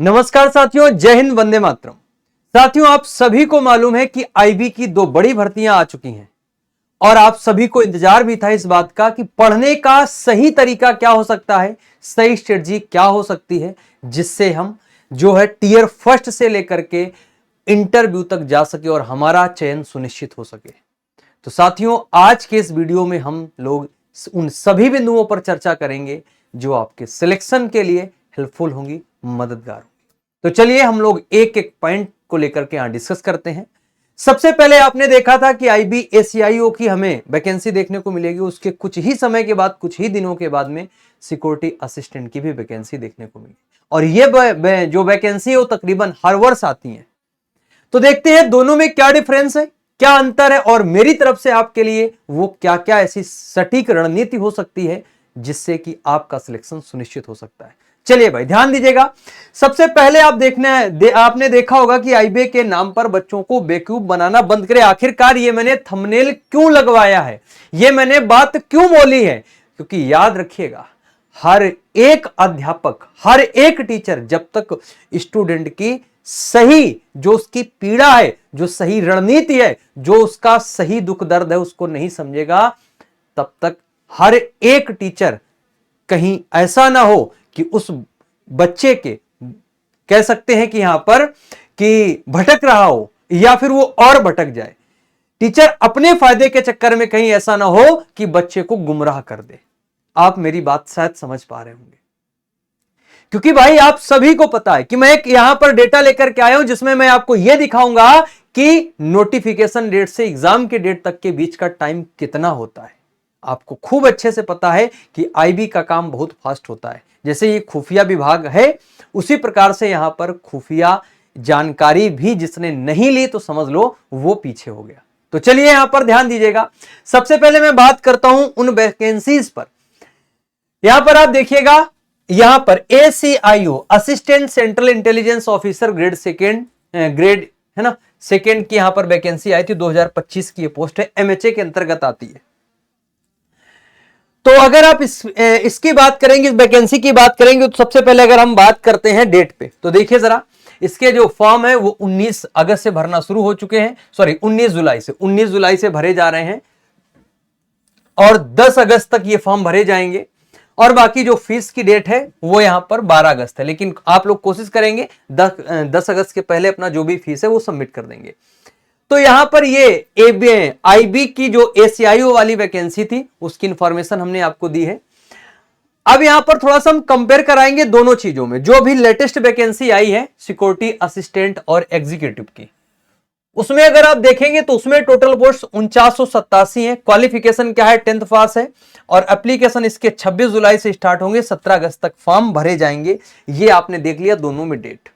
नमस्कार साथियों, जय हिंद, वंदे मातरम। साथियों, आप सभी को मालूम है कि आईबी की दो बड़ी भर्तियां आ चुकी हैं और आप सभी को इंतजार भी था इस बात का कि पढ़ने का सही तरीका क्या हो सकता है, सही स्ट्रेटजी क्या हो सकती है, जिससे हम जो है टीयर फर्स्ट से लेकर के इंटरव्यू तक जा सके और हमारा चयन सुनिश्चित हो सके। तो साथियों, आज के इस वीडियो में हम लोग उन सभी बिंदुओं पर चर्चा करेंगे जो आपके सिलेक्शन के लिए हेल्पफुल होंगी, मददगार होंगी। तो चलिए हम लोग एक एक पॉइंट को लेकर के यहां डिस्कस करते हैं। सबसे पहले आपने देखा था कि IBACIO की हमें वैकेंसी देखने को मिलेगी, उसके कुछ ही समय के बाद, कुछ ही दिनों के बाद में सिक्योरिटी असिस्टेंट की भी वैकेंसी देखने को मिली और ये जो वैकेंसी है वो तकरीबन हर वर्ष आती है। तो देखते हैं दोनों में क्या डिफरेंस है, क्या अंतर है और मेरी तरफ से आपके लिए वो क्या क्या ऐसी सटीक रणनीति हो सकती है जिससे कि आपका सिलेक्शन सुनिश्चित हो सकता है। चलिए भाई, ध्यान दीजिएगा। सबसे पहले आपने देखा होगा कि आईबीए के नाम पर बच्चों को बेवकूफ बनाना बंद करें। आखिरकार ये मैंने थंबनेल क्यों लगवाया है, ये मैंने बात क्यों बोली है, क्योंकि याद रखिएगा, हर एक अध्यापक, हर एक टीचर जब तक स्टूडेंट की सही जो उसकी पीड़ा है, जो सही रणनीति है, जो उसका सही दुख दर्द है उसको नहीं समझेगा, तब तक हर एक टीचर कहीं ऐसा ना हो कि उस बच्चे के, कह सकते हैं कि यहां पर कि भटक रहा हो या फिर वो और भटक जाए। टीचर अपने फायदे के चक्कर में कहीं ऐसा ना हो कि बच्चे को गुमराह कर दे। आप मेरी बात शायद समझ पा रहे होंगे, क्योंकि भाई आप सभी को पता है कि मैं एक यहां पर डेटा लेकर के आया हूं जिसमें मैं आपको यह दिखाऊंगा कि नोटिफिकेशन डेट से एग्जाम के डेट तक के बीच का टाइम कितना होता है। आपको खूब अच्छे से पता है कि आईबी का काम बहुत फास्ट होता है। जैसे ये खुफिया विभाग है, उसी प्रकार से यहां पर खुफिया जानकारी भी जिसने नहीं ली तो समझ लो वो पीछे हो गया। तो चलिए यहां पर ध्यान दीजिएगा। सबसे पहले मैं बात करता हूं उन वैकेंसीज पर। यहां पर आप देखिएगा, यहां पर ACIO assistant central intelligence officer grade second, grade है ना, सेकेंड की यहां पर वैकेंसी आई थी। 2025 की ये पोस्ट है, MHA के अंतर्गत आती है। तो अगर आप इसकी बात करेंगे, इस वैकेंसी की बात करेंगे, तो सबसे पहले अगर हम बात करते हैं डेट पे, तो देखिए जरा, इसके जो फॉर्म है वो 19 अगस्त से भरना शुरू हो चुके हैं। सॉरी, 19 जुलाई से भरे जा रहे हैं और 10 अगस्त तक ये फॉर्म भरे जाएंगे। और बाकी जो फीस की डेट है वो यहां पर 12 अगस्त है, लेकिन आप लोग कोशिश करेंगे 10 अगस्त के पहले अपना जो भी फीस है वो सबमिट कर देंगे। तो यहां पर ये आईबी की जो ACIO वाली वैकेंसी थी उसकी इंफॉर्मेशन हमने आपको दी है। अब यहां पर थोड़ा सा हम कंपेयर कराएंगे दोनों चीजों में। जो भी लेटेस्ट वैकेंसी आई है सिक्योरिटी असिस्टेंट और एग्जीक्यूटिव की, उसमें अगर आप देखेंगे तो उसमें टोटल पोस्ट 4987 है। क्वालिफिकेशन क्या है, 10th पास है और एप्लीकेशन इसके 26 जुलाई से स्टार्ट होंगे, 17 अगस्त तक फॉर्म भरे जाएंगे। ये आपने देख लिया दोनों में डेट।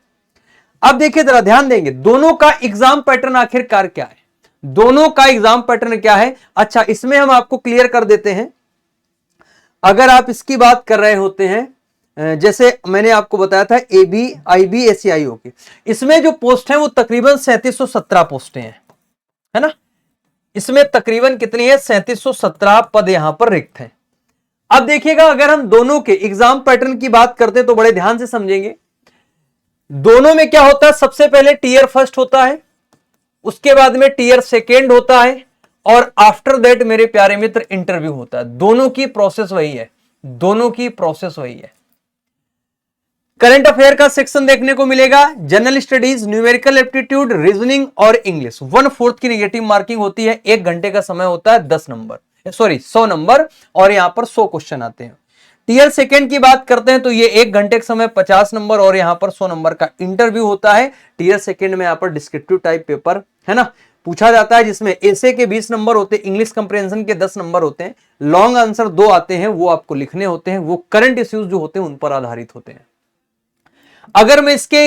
अब देखिए जरा, ध्यान देंगे, दोनों का एग्जाम पैटर्न आखिरकार क्या है, दोनों का एग्जाम पैटर्न क्या है। अच्छा, इसमें हम आपको क्लियर कर देते हैं। अगर आप इसकी बात कर रहे होते हैं, जैसे मैंने आपको बताया था IBACIO की, इसमें जो पोस्ट है वो तकरीबन 3717 पोस्टें हैं, है ना। इसमें तकरीबन कितनी है, 3717 पद यहां पर रिक्त हैं। अब देखिएगा, अगर हम दोनों के एग्जाम पैटर्न की बात करते हैं तो बड़े ध्यान से समझेंगे। दोनों में क्या होता है, सबसे पहले टीयर फर्स्ट होता है, उसके बाद में टीयर सेकेंड होता है और आफ्टर दैट मेरे प्यारे मित्र इंटरव्यू होता है। दोनों की प्रोसेस वही है, दोनों की प्रोसेस वही है। करंट अफेयर का सेक्शन देखने को मिलेगा, general studies, numerical aptitude, reasoning और इंग्लिश। 1/4 की नेगेटिव मार्किंग होती है। 1 घंटे का समय होता है, 100 नंबर और यहां पर 100 क्वेश्चन आते हैं। टीयर सेकेंड की बात करते हैं तो ये 1 घंटे के समय 50 नंबर और यहां पर 100 नंबर का इंटरव्यू होता है। टीयर सेकेंड में यहां पर डिस्क्रिप्टिव टाइप पेपर, है ना, पूछा जाता है, जिसमें एसे के 20 नंबर होते हैं, इंग्लिश कंप्रेहेंशन के 10 नंबर होते हैं, लॉन्ग आंसर 2 आते हैं, वो आपको लिखने होते हैं, वो करंट इश्यूज जो होते हैं उन पर आधारित होते हैं। अगर मैं इसके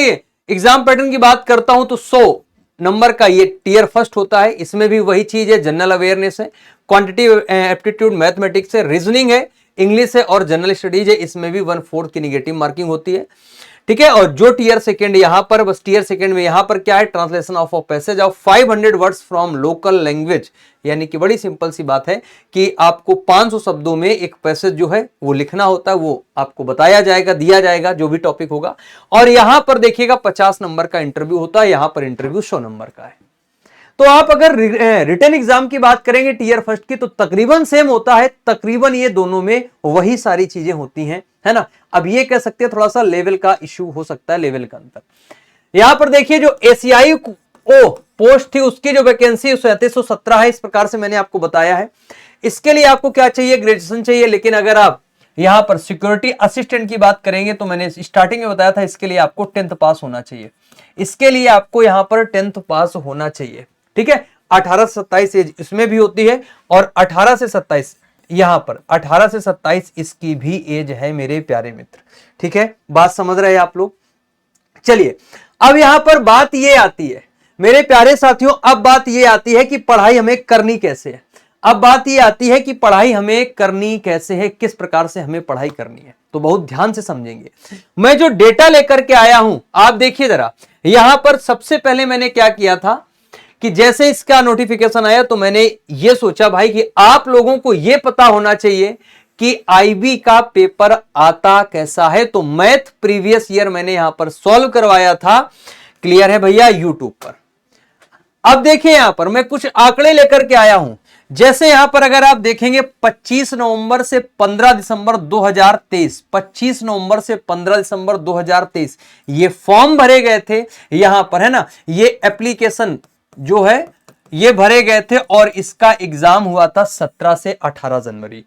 एग्जाम पैटर्न की बात करता हूं तो 100 नंबर का ये टीयर फर्स्ट होता है। इसमें भी वही चीज है, जनरल अवेयरनेस है, क्वांटिटी एप्टीट्यूड मैथमेटिक्स है, रीजनिंग है, इंग्लिश है और जनरल स्टडीज है। इसमें भी 1/4 की नेगेटिव मार्किंग होती है। ठीक है। और जो टीयर सेकंड यहां पर, बस टीयर सेकंड में यहां पर क्या है, translation of a passage of 500 words from local language, यानी कि बड़ी सिंपल सी बात है कि आपको 500 शब्दों में एक पैसेज जो है वो लिखना होता है, वो आपको बताया जाएगा, दिया जाएगा, जो भी टॉपिक होगा। और यहां पर देखिएगा 50 नंबर का इंटरव्यू होता है, यहां पर इंटरव्यू 100 नंबर का है। तो आप अगर रिटन एग्जाम की बात करेंगे टीयर फर्स्ट की, तो तकरीबन सेम होता है, तकरीबन ये दोनों में वही सारी चीजें होती हैं, है ना। अब ये कह सकते हैं थोड़ा सा लेवल का इश्यू हो सकता है, लेवल का अंतर। यहां पर देखिए जो एसीआई पोस्ट थी उसकी जो वैकेंसी 3717 है, इस प्रकार से मैंने आपको बताया है। इसके लिए आपको क्या चाहिए, ग्रेजुएशन चाहिए। लेकिन अगर आप यहां पर सिक्योरिटी असिस्टेंट की बात करेंगे तो मैंने स्टार्टिंग में बताया था, इसके लिए आपको 10th पास होना चाहिए। इसके लिए आपको यहां पर 10th पास होना चाहिए, ठीक है। 18 से 27 एज इसमें भी होती है, और 18 से 27 यहां पर 18 से 27 इसकी भी एज है मेरे प्यारे मित्र, ठीक है। बात समझ रहे हैं आप लोग। चलिए अब यहां पर बात यह आती है मेरे प्यारे साथियों, अब बात यह आती है कि पढ़ाई हमें करनी कैसे है। अब बात यह आती है कि पढ़ाई हमें करनी कैसे है, किस प्रकार से हमें पढ़ाई करनी है, तो बहुत ध्यान से समझेंगे। मैं जो डेटा लेकर के आया हूं, आप देखिए जरा, यहां पर सबसे पहले मैंने क्या किया था कि जैसे इसका नोटिफिकेशन आया तो मैंने ये सोचा भाई कि आप लोगों को ये पता होना चाहिए कि आईबी का पेपर आता कैसा है। तो मैथ प्रीवियस ईयर मैंने यहां पर सॉल्व करवाया था, क्लियर है भैया, यूट्यूब पर। अब देखिए यहां पर मैं कुछ आंकड़े लेकर के आया हूं। जैसे यहां पर अगर आप देखेंगे 25 नवंबर से 15 दिसंबर 2023, 25 नवंबर से 15 दिसंबर 2023 ये फॉर्म भरे गए थे यहां पर, है ना। ये एप्लीकेशन जो है ये भरे गए थे, और इसका एग्जाम हुआ था 17 से 18 जनवरी।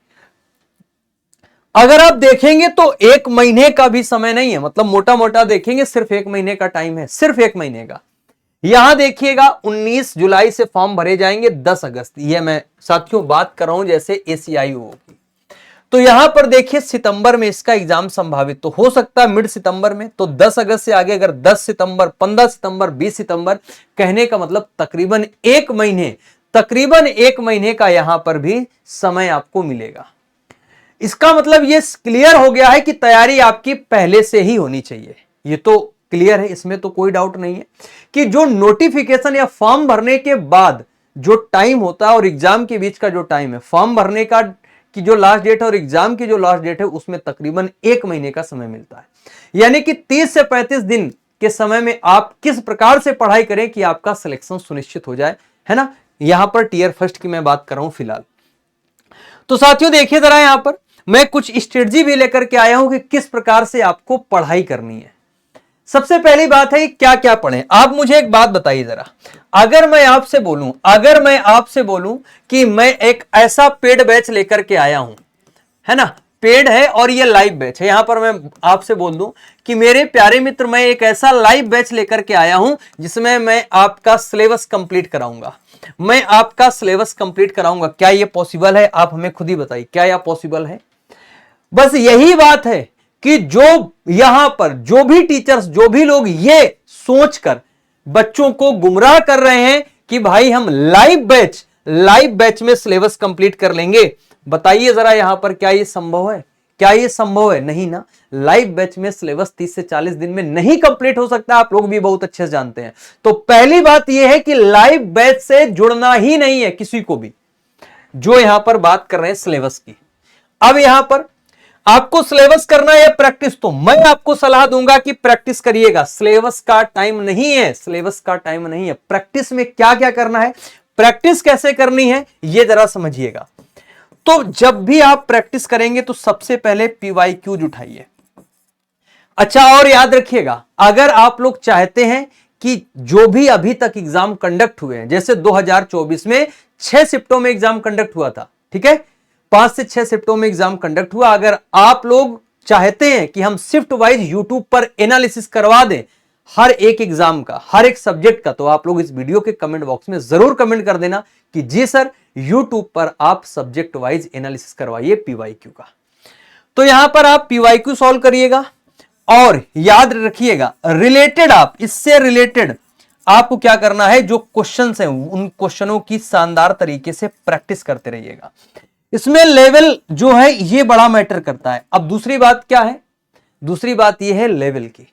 अगर आप देखेंगे तो एक महीने का भी समय नहीं है, मतलब मोटा मोटा देखेंगे सिर्फ एक महीने का टाइम है, सिर्फ एक महीने का। यहां देखिएगा 19 जुलाई से फॉर्म भरे जाएंगे, 10 अगस्त, ये मैं साथियों बात कर रहा हूं जैसे एसीआईओ की। तो यहां पर देखिए सितंबर में इसका एग्जाम संभावित तो हो सकता है मिड सितंबर में, तो 10 अगस्त से आगे अगर 10 सितंबर, 15 सितंबर, 20 सितंबर, कहने का मतलब तकरीबन एक महीने का यहां पर भी समय आपको मिलेगा। इसका मतलब ये क्लियर हो गया है कि तैयारी आपकी पहले से ही होनी चाहिए, ये तो क्लियर है, इसमें तो कोई डाउट नहीं है कि जो नोटिफिकेशन या फॉर्म भरने के बाद जो टाइम होता है और एग्जाम के बीच का जो टाइम है, फॉर्म भरने का की जो लास्ट डेट है और एग्जाम की जो लास्ट डेट है, उसमें तकरीबन एक महीने का समय मिलता है। यानी कि 30 से 35 दिन के समय में आप किस प्रकार से पढ़ाई करें कि आपका सिलेक्शन सुनिश्चित हो जाए, है ना। यहां पर टीयर फर्स्ट की मैं बात कर रहा हूं फिलहाल। तो साथियों देखिए जरा, यहां पर मैं कुछ स्ट्रेटजी भी लेकर के आया हूं कि किस प्रकार से आपको पढ़ाई करनी है। सबसे पहली बात है क्या क्या पढ़ें। आप मुझे एक बात बताइए जरा, अगर मैं आपसे बोलूं कि मैं एक ऐसा पेड बैच लेकर के आया हूं, है ना, पेड है और ये लाइव बैच है, यहां पर मैं आपसे बोल दूं कि मेरे प्यारे मित्र मैं एक ऐसा लाइव बैच लेकर के आया हूं जिसमें मैं आपका सिलेबस कंप्लीट कराऊंगा, क्या ये पॉसिबल है? आप हमें खुद ही बताइए, क्या यह पॉसिबल है? बस यही बात है कि जो यहां पर जो भी टीचर्स, जो भी लोग ये सोचकर बच्चों को गुमराह कर रहे हैं कि भाई हम लाइव बैच में सिलेबस कंप्लीट कर लेंगे, बताइए जरा यहां पर क्या ये संभव है? नहीं ना। लाइव बैच में सिलेबस 30 से 40 दिन में नहीं कंप्लीट हो सकता, आप लोग भी बहुत अच्छे से जानते हैं। तो पहली बात यह है कि लाइव बैच से जुड़ना ही नहीं है किसी को भी, जो यहां पर बात कर रहे हैं सिलेबस की। अब यहां पर आपको सिलेबस करना है प्रैक्टिस, तो मैं आपको सलाह दूंगा कि प्रैक्टिस करिएगा। सिलेबस का टाइम नहीं है, प्रैक्टिस में क्या क्या करना है, प्रैक्टिस कैसे करनी है, यह जरा समझिएगा। तो जब भी आप प्रैक्टिस करेंगे तो सबसे पहले पीवाईक्यूज उठाइए। अच्छा, और याद रखिएगा, अगर आप लोग चाहते हैं कि जो भी अभी तक एग्जाम कंडक्ट हुए हैं, जैसे 2024 में 6 शिफ्टों में एग्जाम कंडक्ट हुआ था, ठीक है, 5 से 6 शिफ्टों में एग्जाम कंडक्ट हुआ। अगर आप लोग चाहते हैं कि हम शिफ्ट वाइज यूट्यूब पर एनालिसिस करवा दें हर एक एग्जाम का, हर एक सब्जेक्ट का, तो आप लोग इस वीडियो के कमेंट बॉक्स में जरूर कमेंट कर देना कि जी सर यूट्यूब पर आप सब्जेक्ट वाइज एनालिसिस करवाइए पीवाईक्यू का। तो यहां पर आप पीवाईक्यू सॉल्व करिएगा और याद रखिएगा इससे रिलेटेड आपको क्या करना है, जो क्वेश्चंस हैं उन क्वेश्चनों की शानदार तरीके से प्रैक्टिस करते रहिएगा। इसमें लेवल जो है ये बड़ा मैटर करता है। अब दूसरी बात क्या है? दूसरी बात ये है लेवल की।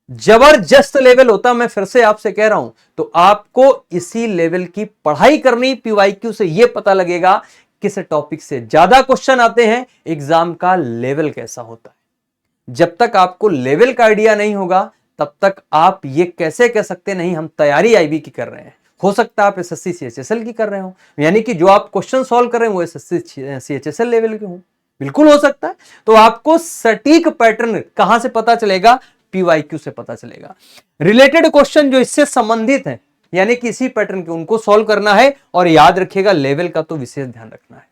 जबरदस्त लेवल होता, मैं फिर से आपसे कह रहा हूं। तो आपको इसी लेवल की पढ़ाई करनी, पीवाईक्यू से यह पता लगेगा किस टॉपिक से ज्यादा क्वेश्चन आते हैं, एग्जाम का लेवल कैसा होता है। जब तक आपको लेवल का आइडिया नहीं होगा तब तक आप ये कैसे कह सकते नहीं हम तैयारी आईबी की कर रहे हैं। हो सकता है आप एसएससी सीएचएसएल की कर रहे हो, यानी कि जो आप क्वेश्चन सॉल्व कर रहे हैं वो एसएससी सीएचएसएल लेवल के हो, बिल्कुल हो सकता है। तो आपको सटीक पैटर्न कहां से पता चलेगा, पीवाईक्यू से पता चलेगा। रिलेटेड क्वेश्चन जो इससे संबंधित हैं, यानी कि इसी पैटर्न के, उनको सॉल्व करना है। और याद रखिएगा लेवल का तो विशेष ध्यान रखना है।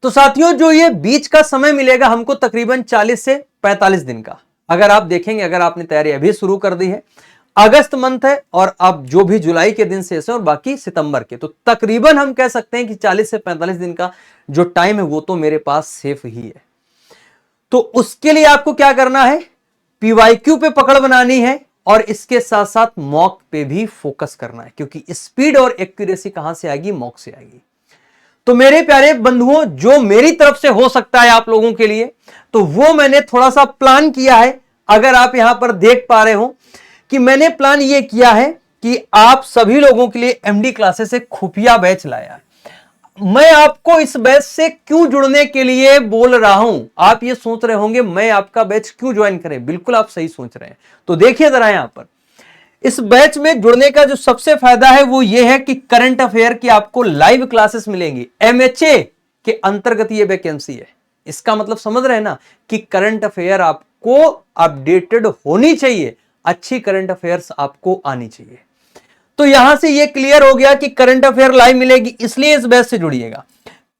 तो साथियों, जो ये बीच का समय मिलेगा हमको तकरीबन 40 से 45 दिन का, अगर आप देखेंगे, अगर आपने तैयारी अभी शुरू कर दी है, अगस्त मंथ है और अब जो भी जुलाई के दिन शेष है और बाकी सितंबर के, तो तकरीबन हम कह सकते हैं कि 40 से 45 दिन का जो टाइम है वो तो मेरे पास सेफ ही है। तो उसके लिए आपको क्या करना है, पीवाईक्यू पे पकड़ बनानी है और इसके साथ साथ मॉक पे भी फोकस करना है, क्योंकि स्पीड और एक्यूरेसी कहां से आएगी, मॉक से आएगी। तो मेरे प्यारे बंधुओं, जो मेरी तरफ से हो सकता है आप लोगों के लिए, तो वो मैंने थोड़ा सा प्लान किया है। अगर आप यहां पर देख पा रहे हो कि मैंने प्लान ये किया है कि आप सभी लोगों के लिए एमडी क्लासेस से खुफिया बैच लाया है। मैं आपको इस बैच से क्यों जुड़ने के लिए बोल रहा हूं, आप ये सोच रहे होंगे मैं आपका बैच क्यों ज्वाइन करें, बिल्कुल आप सही सोच रहे हैं। तो देखिए जरा यहां पर इस बैच में जुड़ने का जो सबसे फायदा है वो ये है कि करंट अफेयर की आपको लाइव क्लासेस मिलेंगी। एमएचए के अंतर्गत ये वैकेंसी है, इसका मतलब समझ रहे हैं ना कि करंट अफेयर आपको अपडेटेड होनी चाहिए, अच्छी करंट अफेयर्स आपको आनी चाहिए। तो यहां से ये क्लियर हो गया कि करंट अफेयर लाइव मिलेगी, इसलिए इस बैच से जुड़िएगा।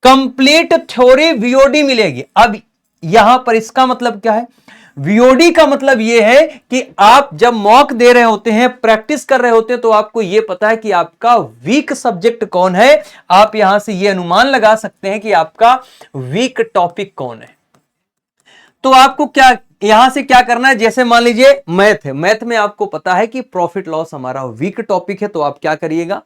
कंप्लीट थ्योरी वीओडी मिलेगी। अब यहां पर इसका मतलब क्या है, वीओडी का मतलब यह है कि आप जब मॉक दे रहे होते हैं, प्रैक्टिस कर रहे होते हैं, तो आपको यह पता है कि आपका वीक सब्जेक्ट कौन है। आप यहां से यह अनुमान लगा सकते हैं कि आपका वीक टॉपिक कौन है। तो आपको क्या यहां से क्या करना है, जैसे मान लीजिए मैथ है, मैथ में आपको पता है कि प्रॉफिट लॉस हमारा वीक टॉपिक है, तो आप क्या करिएगा,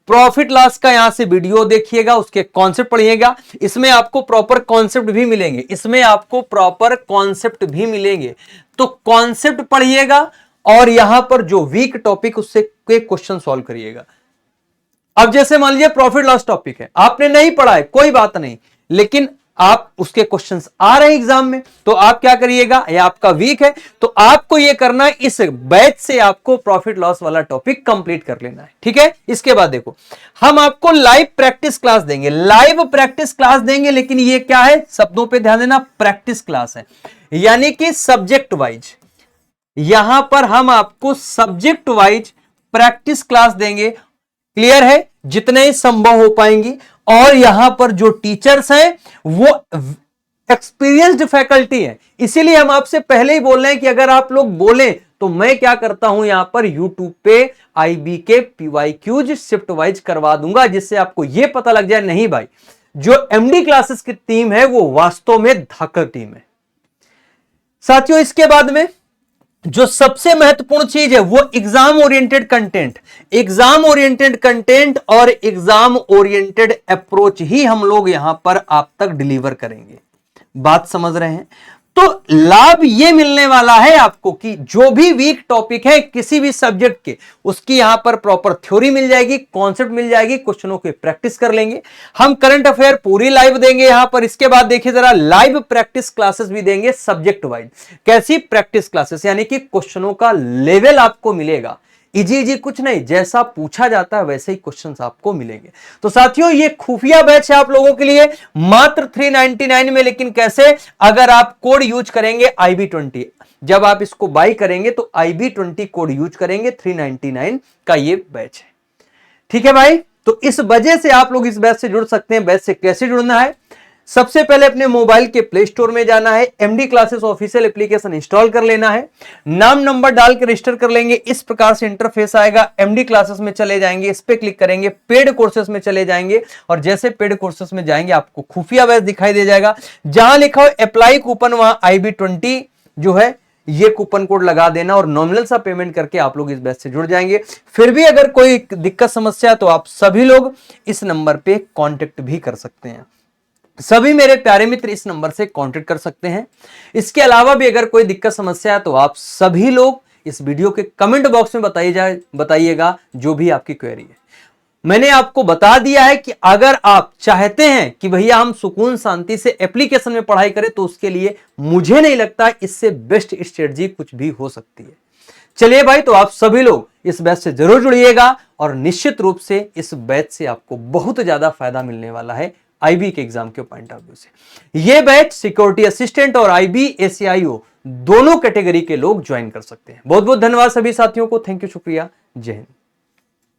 प्रॉफिट लॉस का यहां से वीडियो देखिएगा, उसके कॉन्सेप्ट पढ़िएगा। इसमें आपको प्रॉपर कॉन्सेप्ट भी मिलेंगे, इसमें आपको प्रॉपर कॉन्सेप्ट भी मिलेंगे, तो कॉन्सेप्ट पढ़िएगा और यहां पर जो वीक टॉपिक उससे क्वेश्चन सॉल्व करिएगा। अब जैसे मान लीजिए प्रॉफिट लॉस टॉपिक है, आपने नहीं पढ़ा है, कोई बात नहीं, लेकिन आप उसके क्वेश्चंस आ रहे हैं एग्जाम में, तो आप क्या करिएगा, ये आपका वीक है, तो आपको ये करना है, इस बैच से आपको प्रॉफिट लॉस वाला टॉपिक कंप्लीट कर लेना है। ठीक है, इसके बाद देखो हम आपको लाइव प्रैक्टिस क्लास देंगे, लाइव प्रैक्टिस क्लास देंगे, लेकिन ये क्या है, शब्दों पे ध्यान देना, प्रैक्टिस क्लास है, यानी कि सब्जेक्ट वाइज। यहां पर हम आपको सब्जेक्ट वाइज प्रैक्टिस क्लास देंगे, क्लियर है, जितने संभव हो पाएंगी। और यहां पर जो टीचर्स हैं वो एक्सपीरियंस्ड फैकल्टी है, इसीलिए हम आपसे पहले ही बोल रहे हैं कि अगर आप लोग बोलें तो मैं क्या करता हूं, यहां पर यूट्यूब पे आईबी के पीवाईक्यूज शिफ्ट वाइज करवा दूंगा, जिससे आपको यह पता लग जाए नहीं भाई, जो एमडी क्लासेस की टीम है वो वास्तव में धाकड़ टीम है। साथियों, इसके बाद में जो सबसे महत्वपूर्ण चीज है वो exam oriented content, exam oriented content और एग्जाम ओरिएंटेड अप्रोच ही हम लोग यहां पर आप तक डिलीवर करेंगे। बात समझ रहे हैं? तो लाभ ये मिलने वाला है आपको कि जो भी वीक टॉपिक है किसी भी सब्जेक्ट के, उसकी यहां पर प्रॉपर थ्योरी मिल जाएगी, कॉन्सेप्ट मिल जाएगी, क्वेश्चनों की प्रैक्टिस कर लेंगे। हम करंट अफेयर पूरी लाइव देंगे यहां पर। इसके बाद देखिए जरा, लाइव प्रैक्टिस क्लासेस भी देंगे सब्जेक्ट वाइज। कैसी प्रैक्टिस क्लासेस, यानी कि क्वेश्चनों का लेवल आपको मिलेगा, इजी कुछ नहीं, जैसा पूछा जाता है वैसे ही क्वेश्चंस आपको मिलेंगे। तो साथियों, ये खुफिया बैच है आप लोगों के लिए मात्र 399 में, लेकिन कैसे, अगर आप कोड यूज करेंगे IB20, जब आप इसको बाई करेंगे तो IB20 कोड यूज करेंगे, 399 का ये बैच है। ठीक है भाई, तो इस वजह से आप लोग इस बैच से जुड़ सकते हैं। बैच से कैसे जुड़ना है, सबसे पहले अपने मोबाइल के प्ले स्टोर में जाना है, MD classes official application install कर लेना है, नाम नंबर डाल के रजिस्टर कर लेंगे। इस प्रकार से इंटरफेस आएगा, एमडी क्लासेस में चले जाएंगे, इस पे क्लिक करेंगे, पेड कोर्सेस में चले जाएंगे, और जैसे पेड कोर्सेस में जाएंगे आपको खुफिया बैच दिखाई दे जाएगा, जहां लिखा हो अप्लाई कूपन, वहां IB20 जो है ये कूपन कोड लगा देना और नॉमिनल सा पेमेंट करके आप लोग इस बैच से जुड़ जाएंगे। फिर भी अगर कोई दिक्कत समस्या है तो आप सभी लोग इस नंबर पे कांटेक्ट भी कर सकते हैं। सभी मेरे प्यारे मित्र इस नंबर से कांटेक्ट कर सकते हैं। इसके अलावा भी अगर कोई दिक्कत समस्या है तो आप सभी लोग इस वीडियो के कमेंट बॉक्स में बताइएगा जो भी आपकी क्वेरी है। मैंने आपको बता दिया है कि अगर आप चाहते हैं कि भैया हम सुकून शांति से एप्लीकेशन में पढ़ाई करें तो उसके लिए मुझे नहीं लगता इससे बेस्ट स्ट्रेटजी कुछ भी हो सकती है। चलिए भाई, तो आप सभी लोग इस बैच से जरूर जुड़िएगा और निश्चित रूप से इस बैच से आपको बहुत ज्यादा फायदा मिलने वाला है आईबी के एग्जाम के पॉइंट ऑफ व्यू से। यह बैच सिक्योरिटी असिस्टेंट और आईबी एसीआईओ दोनों कैटेगरी के लोग ज्वाइन कर सकते हैं। बहुत बहुत धन्यवाद सभी साथियों को। थैंक यू, शुक्रिया, जय हिंद।